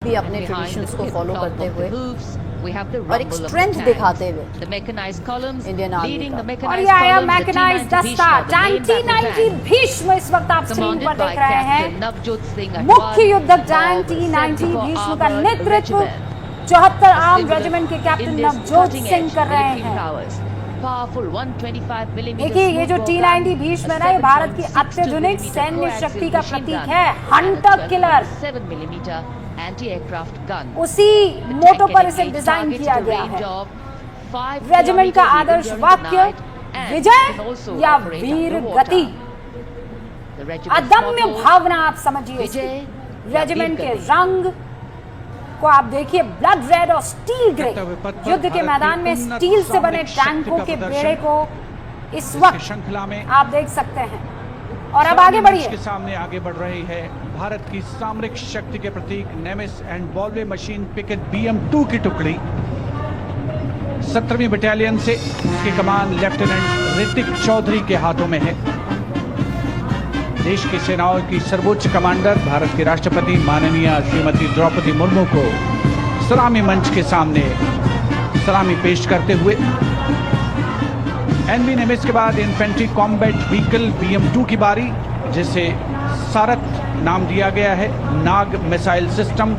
भी अपने ट्रेडिशंस को फॉलो करते हुए और एक स्ट्रेंथ दिखाते हुए इंडियन आर्मी का। और ये आया मैकेनाइज्ड दस्ता टैंक T90 भीष्म। इस वक्त आप स्क्रीन पर देख रहे हैं मुख्य युद्धक टैंक T90 भीष्म का नेतृत्व 74 आर्म रेजिमेंट के कैप्टन नवजोत सिंह कर रहे हैं। देखिए ये जो T90 भीष्म है ना, ये भारत की अत्याधुनिक सैन्य शक्ति का प्रतीक है। हंटर किलर, उसी मोटो पर इसे डिजाइन किया गया है। रेजिमेंट का आदर्श वाक्य विजय या वीर गति, अदम्य भावना आप समझिए। रेजिमेंट के रंग को आप देखिए, ब्लड रेड और स्टील ग्रे। युद्ध के मैदान में स्टील से बने टैंकों के बेड़े को इस वक्त श्रृंखला में आप देख सकते हैं। और अब आगे बढ़िए, के सामने आगे बढ़ रही है भारत की सामरिक शक्ति के प्रतीक नेमिस एंड बॉलवे मशीन पिकेट BM-2 की टुकड़ी 17वीं बटालियन से इसकी कमान लेफ्टिनेंट ऋतिक चौधरी के हाथों में है। देश की सेनाओं की सर्वोच्च कमांडर भारत के राष्ट्रपति माननीय श्रीमती द्रौपदी मुर्मू को सलामी मंच के सामने सलामी पेश करते हुए NV नेमिस के बाद इन्फेंट्री कॉम्बैट व्हीकल BM-2 की बारी, जिसे सारथ नाम दिया गया है। नाग मिसाइल सिस्टम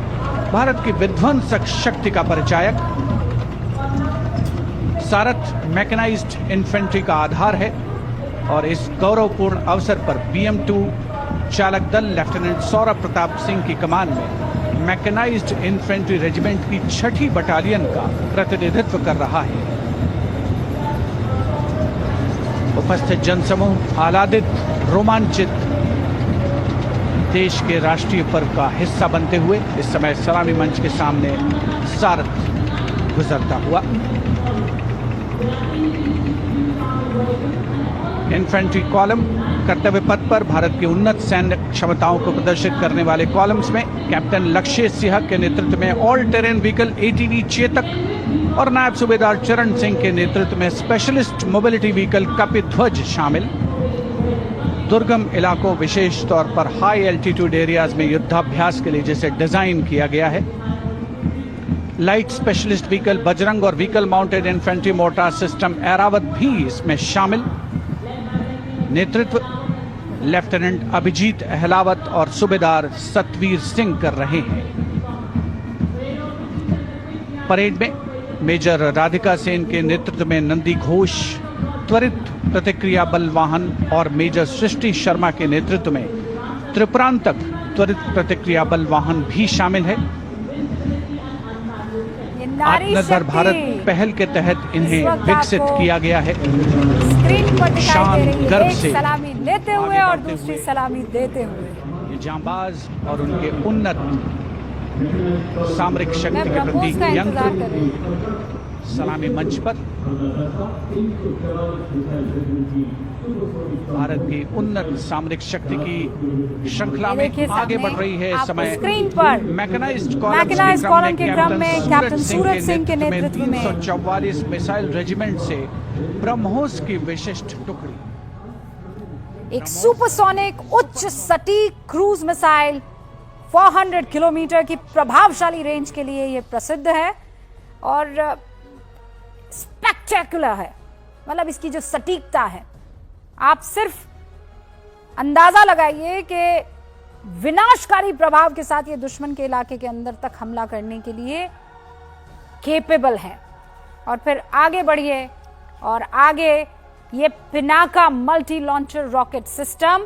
भारत की विध्वंसक शक्ति का परिचायक। सारथ मैकेनाइज्ड इन्फेंट्री का आधार है और इस गौरवपूर्ण अवसर पर BM-2 चालक दल लेफ्टिनेंट सौरभ प्रताप सिंह की कमान में मैकेनाइज्ड इन्फेंट्री रेजिमेंट की 6ठी बटालियन का प्रतिनिधित्व कर रहा है। उपस्थित जनसमूह आह्लादित, रोमांचित, देश के राष्ट्रीय पर्व का हिस्सा बनते हुए इस समय सलामी मंच के सामने सारथ गुजरता हुआ। इन्फेंट्री कॉलम कर्तव्य पथ पर भारत की उन्नत सैन्य क्षमताओं को प्रदर्शित करने वाले कॉलम्स में कैप्टन लक्ष्य सिंह के नेतृत्व में all terrain vehicle ATV Chetak और नायब सूबेदार चरण सिंह के नेतृत्व में स्पेशलिस्ट मोबिलिटी व्हीकल कपिध्वज शामिल। दुर्गम इलाकों, विशेष तौर पर हाई एल्टीट्यूड एरियाज में युद्धाभ्यास के लिए जिसे डिजाइन किया गया है। लाइट स्पेशलिस्ट व्हीकल बजरंग और vehicle mounted infantry mortar system Airavat भी इसमें शामिल। नेतृत्व लेफ्टिनेंट अभिजीत अहलावत और सूबेदार सतवीर सिंह कर रहे हैं। परेड में मेजर राधिका सेन के नेतृत्व में नंदी घोष, त्वरित प्रतिक्रिया बल वाहन और मेजर सृष्टि शर्मा के नेतृत्व में त्रिपुरांतक त्वरित प्रतिक्रिया बल वाहन भी शामिल है। आत्मनिर्भर भारत पहल के तहत इन्हें विकसित किया गया है। स्क्रीन पर शान गर्व से सलामी लेते हुए और दूसरी सलामी देते हुए ये जांबाज और उनके उन्नत सामरिक शक्ति के प्रतीक यंत्र सलामी मंच पर भारत की उन्नत सामरिक शक्ति की श्रृंखला में आगे बढ़ रही है। इस समय स्क्रीन पर मैकेनाइज्ड कॉलम के क्रम में कैप्टन सूरज सिंह के नेतृत्व में 344 मिसाइल रेजिमेंट से ब्रह्मोस की विशिष्ट टुकड़ी, एक सुपरसोनिक उच्च सटीक क्रूज मिसाइल 400 किलोमीटर की प्रभावशाली रेंज के लिए यह प्रसिद्ध है और स्पेक्टेकुलर है। मतलब इसकी जो सटीकता है, आप सिर्फ अंदाजा लगाइए कि विनाशकारी प्रभाव के साथ ये दुश्मन के इलाके के अंदर तक हमला करने के लिए केपेबल है। और फिर आगे बढ़िए और आगे ये Pinaka multi launcher rocket system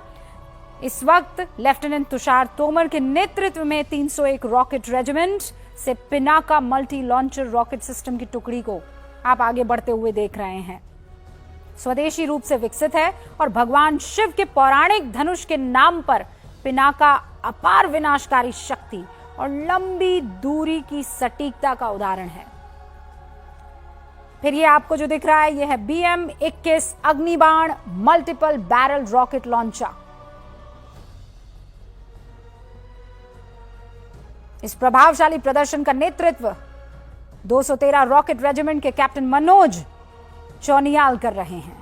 इस वक्त लेफ्टिनेंट तुषार तोमर के नेतृत्व में 301 रॉकेट रेजिमेंट से Pinaka multi launcher rocket system की टुकड़ी को आप आगे बढ़ते हुए देख रहे हैं। स्वदेशी रूप से विकसित है और भगवान शिव के पौराणिक धनुष के नाम पर पिनाका अपार विनाशकारी शक्ति और लंबी दूरी की सटीकता का उदाहरण है। फिर ये आपको जो दिख रहा है, यह है BM-21 Agnibaan multiple barrel rocket launcher. इस प्रभावशाली प्रदर्शन का नेतृत्व 213 रॉकेट रेजिमेंट के कैप्टन मनोज चौनियाल कर रहे हैं।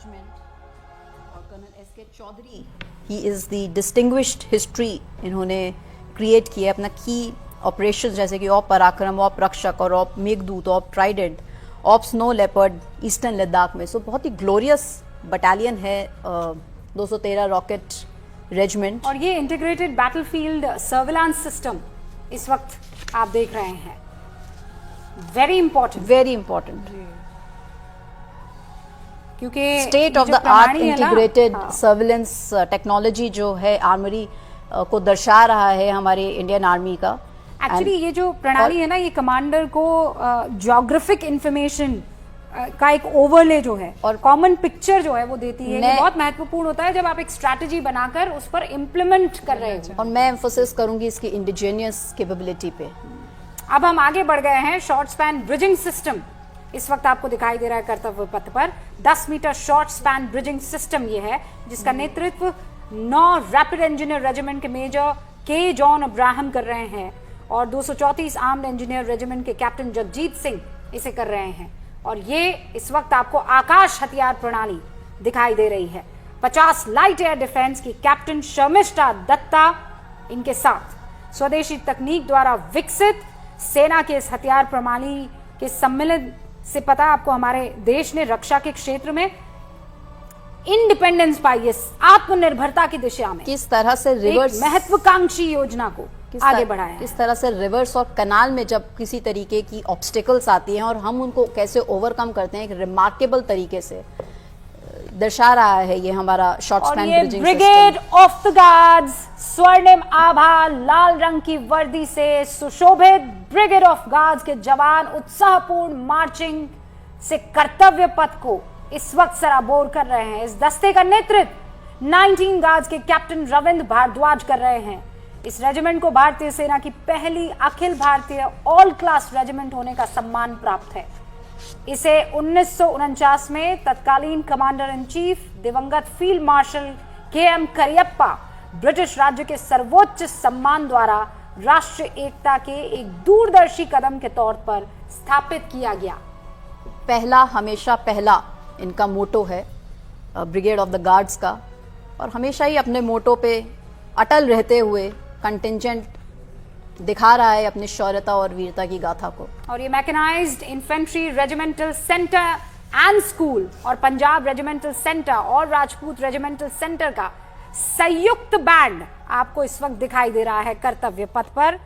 रेजिमेंट और colonel S K Chaudhary, he is the distinguished history इन्होंने क्रिएट किया अपना की ऑपरेशन, जैसे कि ऑप पराक्रम, ऑप रक्षक और op Meghdoot, op Trident, op snow leopard eastern Ladakh में। सो बहुत ही ग्लोरियस बटालियन है 213 रॉकेट रेजिमेंट। और ये इंटीग्रेटेड बैटलफील्ड सर्विलांस सिस्टम इस वक्त आप देख रहे हैं, वेरी इंपॉर्टेंट क्योंकि state of the art integrated surveillance technology जो है आर्मरी को दर्शा रहा है हमारे इंडियन आर्मी का। एक्चुअली ये जो प्रणाली है ना, ये कमांडर को ज्योग्राफिक इंफॉर्मेशन का एक ओवरले जो है और कॉमन पिक्चर जो है वो देती है। ये बहुत महत्वपूर्ण होता है जब आप एक स्ट्रैटेजी बनाकर उस पर इम्प्लीमेंट कर रहे हो। और मैं एम्फोसिस करूंगी इसकी इंडिजिनियस कैपेबिलिटी पे। अब हम आगे बढ़ गए हैं। शॉर्ट स्पैन ब्रिजिंग सिस्टम इस वक्त आपको दिखाई दे रहा है कर्तव्य पथ पर। 10 metre short span bridging system ये है, जिसका नेतृत्व 9 रैपिड इंजीनियर रेजिमेंट के मेजर के जॉन अब्राहम कर रहे हैं और 234 आर्म्ड इंजीनियर रेजिमेंट के कैप्टन जगजीत सिंह इसे कर रहे हैं। और ये इस वक्त आपको आकाश हथियार प्रणाली दिखाई दे रही है। 50 लाइट एयर डिफेंस की कैप्टन शर्मिष्ठा दत्ता इनके साथ स्वदेशी तकनीक द्वारा विकसित सेना के इस हथियार प्रणाली के सम्मिलन से पता आपको हमारे देश ने रक्षा के क्षेत्र में इंडिपेंडेंस पाई है, आत्मनिर्भरता की दिशा में किस तरह से रिवर्स महत्वाकांक्षी योजना को आगे बढ़ाया है। किस तरह से रिवर्स और कनाल में जब किसी तरीके की ऑब्स्टिकल्स आती हैं और हम उनको कैसे ओवरकम करते हैं, एक रिमार्केबल तरीके से दर्शा रहा है ये हमारा short span bridging system. Brigade of the guards स्वर्णिम आभा लाल रंग की वर्दी से सुशोभित ब्रिगेड ऑफ गार्ड्स के जवान उत्साहपूर्ण मार्चिंग से कर्तव्य पथ को इस वक्त सराबोर कर रहे हैं। इस दस्ते का नेतृत्व 19 गार्ड्स के कैप्टन रविंद्र भारद्वाज कर रहे हैं। इस रेजिमेंट को भारतीय सेना की पहली Akhil Bharatiya all class regiment होने का सम्मान प्राप्त है। इसे 1949 में तत्कालीन कमांडर इन चीफ दिवंगत field marshal KM. Cariappa British राज्य के सर्वोच्च सम्मान द्वारा राष्ट्रीय एकता के एक दूरदर्शी कदम के तौर पर स्थापित किया गया। पहला हमेशा पहला इनका मोटो है ब्रिगेड ऑफ द गार्ड्स का, और हमेशा ही अपने मोटो पे अटल रहते हुए कंटिंजेंट दिखा रहा है अपनी शौर्यता और वीरता की गाथा को। और ये mechanised infantry regimental centre and school और पंजाब रेजिमेंटल सेंटर और राजपूत रेजिमेंटल सेंटर का संयुक्त बैंड आपको इस वक्त दिखाई दे रहा है कर्तव्य पथ पर।